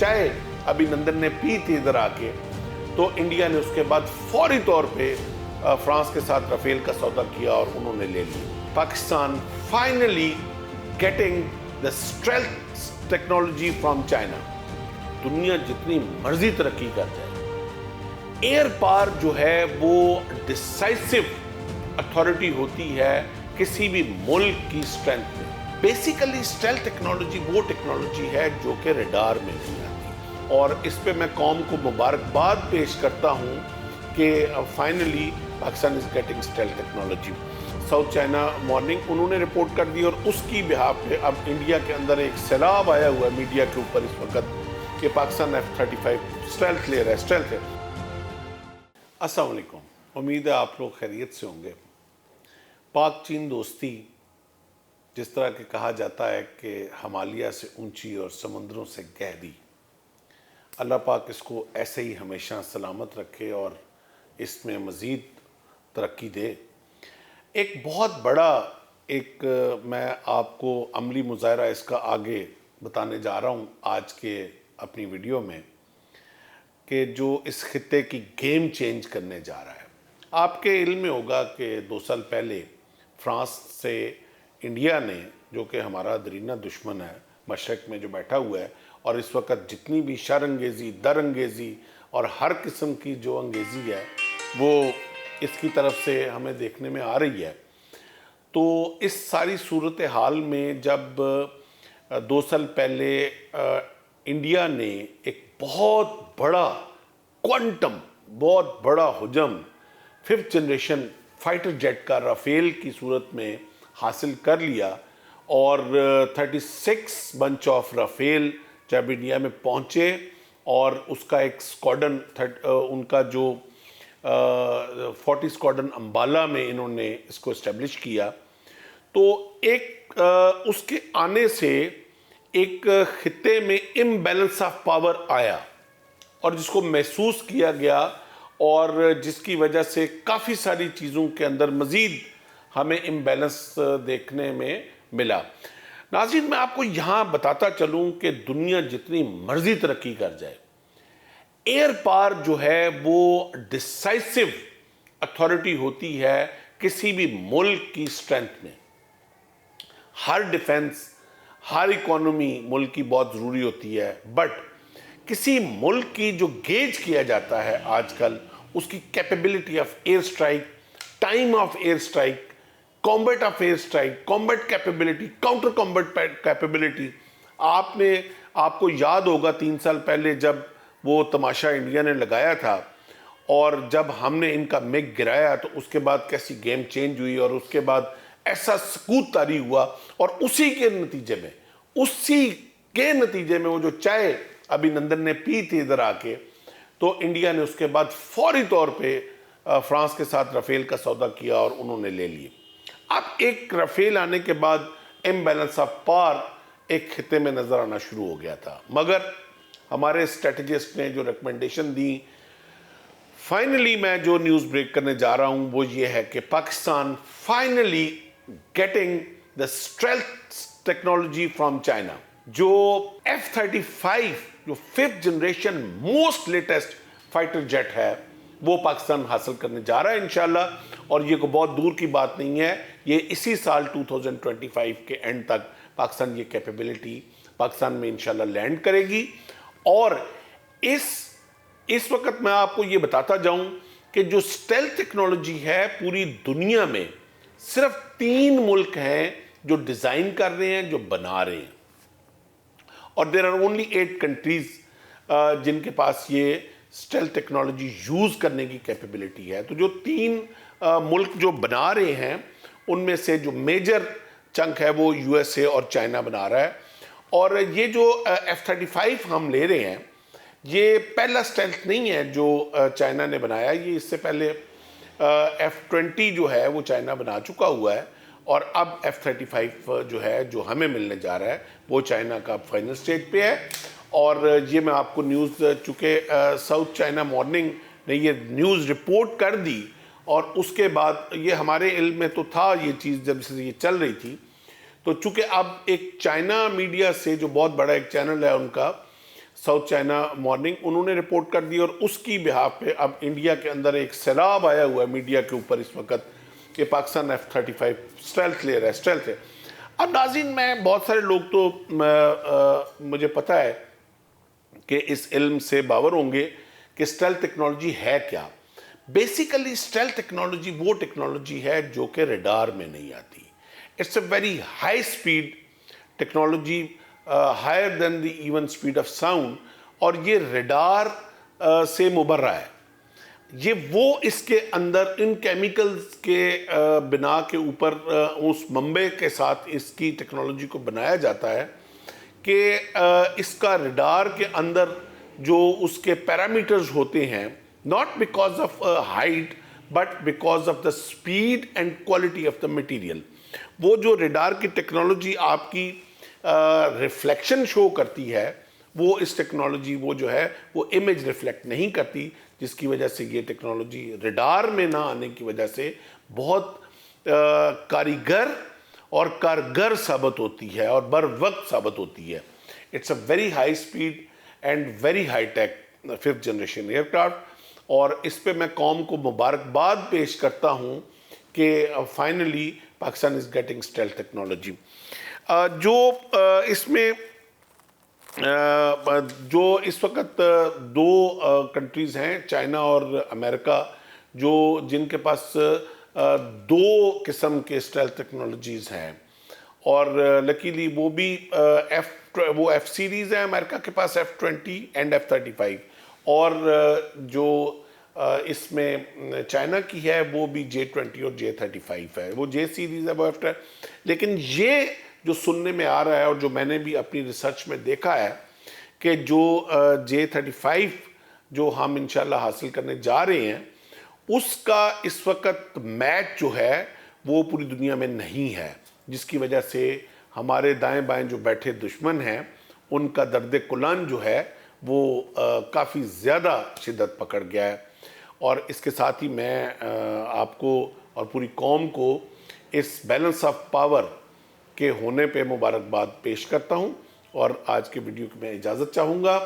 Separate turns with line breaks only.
चाय अभिनंदन ने पी थी इधर आके, तो इंडिया ने उसके बाद फौरी तौर पे फ्रांस के साथ राफेल का सौदा किया और उन्होंने ले लिया। Pakistan finally getting the stealth technology from China. दुनिया जितनी मर्जी तरक्की कर जाए, एयर पावर जो है वो डिसाइसिव अथॉरिटी होती है किसी भी मुल्क की स्ट्रेंथ में। बेसिकली स्टेल्थ टेक्नोलॉजी वो टेक्नोलॉजी है जो कि रडार में नहीं आती, और इस पे मैं कौम को मुबारकबाद पेश करता हूँ कि finally Pakistan is getting stealth technology. South China morning उन्होंने रिपोर्ट कर दी, और उसकी बिहाफ पे अब इंडिया के अंदर एक सैलाब आया हुआ है मीडिया के ऊपर इस वक्त कि पाकिस्तान F-35 स्टेल्थ ले रहा है, स्टेल्थ है। अस्सलाम वालेकुम, उम्मीद है आप लोग खैरियत से होंगे। पाक चीन दोस्ती, जिस तरह के कहा जाता है कि हिमालय से ऊंची और समंदरों से गहरी, अल्लाह पाक इसको ऐसे ही हमेशा सलामत रखे और इसमें मज़ीद तरक्की दे। एक बहुत बड़ा मैं आपको अमली मुज़ाहरा इसका आगे बताने जा रहा हूँ आज के अपनी वीडियो में, कि जो इस खित्ते की गेम चेंज करने जा रहा है। आपके इल्म में होगा कि 2 साल पहले फ्रांस से इंडिया ने, जो कि हमारा दरीना दुश्मन है मशरक़ में जो बैठा हुआ है, और इस वक्त जितनी भी शर अंगेज़ी, दर अंगेज़ी और हर किस्म की जो अंगेज़ी है वो इसकी तरफ से हमें देखने में आ रही है। तो इस सारी सूरत हाल में जब 2 साल पहले इंडिया ने एक बहुत बड़ा क्वांटम, बहुत बड़ा हुजम 5th जनरेशन फाइटर जेट का राफेल की सूरत में हासिल कर लिया, और 36 बंच ऑफ राफेल जब इंडिया में पहुंचे और उसका एक स्क्वाड्रन उनका जो 40 स्क्वाड्रन अंबाला में इन्होंने इसको इस्टेब्लिश किया, तो एक उसके आने से एक खित्ते में इम्बैलेंस ऑफ पावर आया, और जिसको महसूस किया गया, और जिसकी वजह से काफ़ी सारी चीज़ों के अंदर मज़ीद हमें इम्बैलेंस देखने में मिला। नाज़रीन, मैं आपको यहाँ बताता चलूँ कि दुनिया जितनी मर्जी तरक्की कर जाए, एयर पावर जो है वो डिसाइसिव अथॉरिटी होती है किसी भी मुल्क की स्ट्रेंथ में। हर डिफेंस, हर इकोनॉमी मुल्क की बहुत ज़रूरी होती है, बट किसी मुल्क की जो गेज किया जाता है आजकल, उसकी capability of air strike, time of air strike, combat of air strike, combat capability, counter combat capability. आपको याद होगा 3 साल पहले जब वो तमाशा इंडिया ने लगाया था, और जब हमने इनका मिग गिराया, तो उसके बाद कैसी गेम चेंज हुई, और उसके बाद ऐसा सकूत तारी हुआ, और उसी के नतीजे में वो जो चाय अभिनंदन ने पी थी इधर आके, तो इंडिया ने उसके बाद फौरी तौर पे फ्रांस के साथ राफेल का सौदा किया और उन्होंने ले लिए। अब एक राफेल आने के बाद इम्बैलेंस ऑफ पावर एक खित्ते में नजर आना शुरू हो गया था, मगर हमारे स्ट्रेटजिस्ट ने जो रिकमेंडेशन दी, फाइनली मैं जो न्यूज़ ब्रेक करने जा रहा हूं वो ये है कि Pakistan finally getting the stealth technology from China. जो F-35 जो 5th generation most latest fighter jet है, वो पाकिस्तान हासिल करने जा रहा है इंशाल्लाह, और ये को बहुत दूर की बात नहीं है, ये इसी साल 2025 के एंड तक पाकिस्तान ये कैपेबिलिटी पाकिस्तान में इंशाल्लाह लैंड करेगी। और इस वक्त मैं आपको ये बताता जाऊं कि जो स्टेल्थ टेक्नोलॉजी है पूरी दुनिया में सिर्फ 3 मुल्क हैं जो डिज़ाइन कर रहे हैं, जो बना रहे हैं, और देयर आर ओनली 8 कंट्रीज जिनके पास ये स्टेल्थ टेक्नोलॉजी यूज़ करने की कैपेबिलिटी है। तो जो 3 मुल्क जो बना रहे हैं, उनमें से जो मेजर चंक है वो USA और चाइना बना रहा है। और ये जो F-35 हम ले रहे हैं, ये पहला स्टेल्थ नहीं है जो चाइना ने बनाया, ये इससे पहले F-20 जो है वो चाइना बना चुका हुआ है, और अब F-35 जो है जो हमें मिलने जा रहा है वो चाइना का फाइनल स्टेज पे है। और ये मैं आपको न्यूज़, चूँकि साउथ चाइना मॉर्निंग ने ये न्यूज़ रिपोर्ट कर दी, और उसके बाद ये हमारे इल्म में तो था ये चीज़ जब से ये चल रही थी, तो चूँकि अब एक चाइना मीडिया से जो बहुत बड़ा एक चैनल है उनका साउथ चाइना मॉर्निंग, उन्होंने रिपोर्ट कर दी और उसकी बिहाफ पे अब इंडिया के अंदर एक सैलाब आया हुआ है मीडिया के ऊपर इस वक्त कि पाकिस्तान F-35 स्टेल्थ ले रहा है, स्टेल्थ है। अब नाज़रीन, मैं बहुत सारे लोग तो मुझे पता है कि इस इल्म से बावर होंगे कि स्टेल्थ टेक्नोलॉजी है क्या। बेसिकली स्टेल्थ टेक्नोलॉजी वो टेक्नोलॉजी है जो कि रडार में नहीं आती। It's a very high speed technology, higher than the even speed of sound, और ये रडार से मुबर्रा है। ये वो इसके अंदर इन केमिकल्स के बिना के ऊपर उस मंबे के साथ इसकी टेक्नोलॉजी को बनाया जाता है कि इसका रडार के अंदर जो उसके पैरामीटर्स होते हैं, not because of height but because of the speed and quality of the material, वो जो रडार की टेक्नोलॉजी आपकी रिफ्लेक्शन शो करती है, वो इस टेक्नोलॉजी वो जो है वो इमेज रिफ्लेक्ट नहीं करती, जिसकी वजह से ये टेक्नोलॉजी रडार में ना आने की वजह से बहुत कारीगर और कारगर साबित होती है और बर वक्त साबित होती है। It's a very high speed and very high tech 5th generation aircraft, और इस पे मैं कौम को मुबारकबाद पेश करता हूँ कि finally Pakistan is getting stealth technology. जो इसमें जो इस वक्त दो कंट्रीज़ हैं, चाइना और अमेरिका, जो जिनके पास दो किस्म के स्टेल्थ टेक्नोलॉजीज़ हैं, और लकीली वो भी वो F सीरीज़ है अमेरिका के पास, F-20 एंड F-35, और जो इसमें चाइना की है वो भी J-20 और J-35 है। वो J सीरीज़ है, वो F, लेकिन ये जो सुनने में आ रहा है और जो मैंने भी अपनी रिसर्च में देखा है कि जो J-35 जो हम इंशाल्लाह हासिल करने जा रहे हैं, उसका इस वक्त मैच जो है वो पूरी दुनिया में नहीं है, जिसकी वजह से हमारे दाएं बाएं जो बैठे दुश्मन हैं उनका दर्द कुलान जो है वो काफ़ी ज़्यादा शिद्दत पकड़ गया है। और इसके साथ ही मैं आपको और पूरी कौम को इस बैलेंस ऑफ पावर के होने पे मुबारकबाद पेश करता हूं, और आज के वीडियो की मैं इजाज़त चाहूँगा।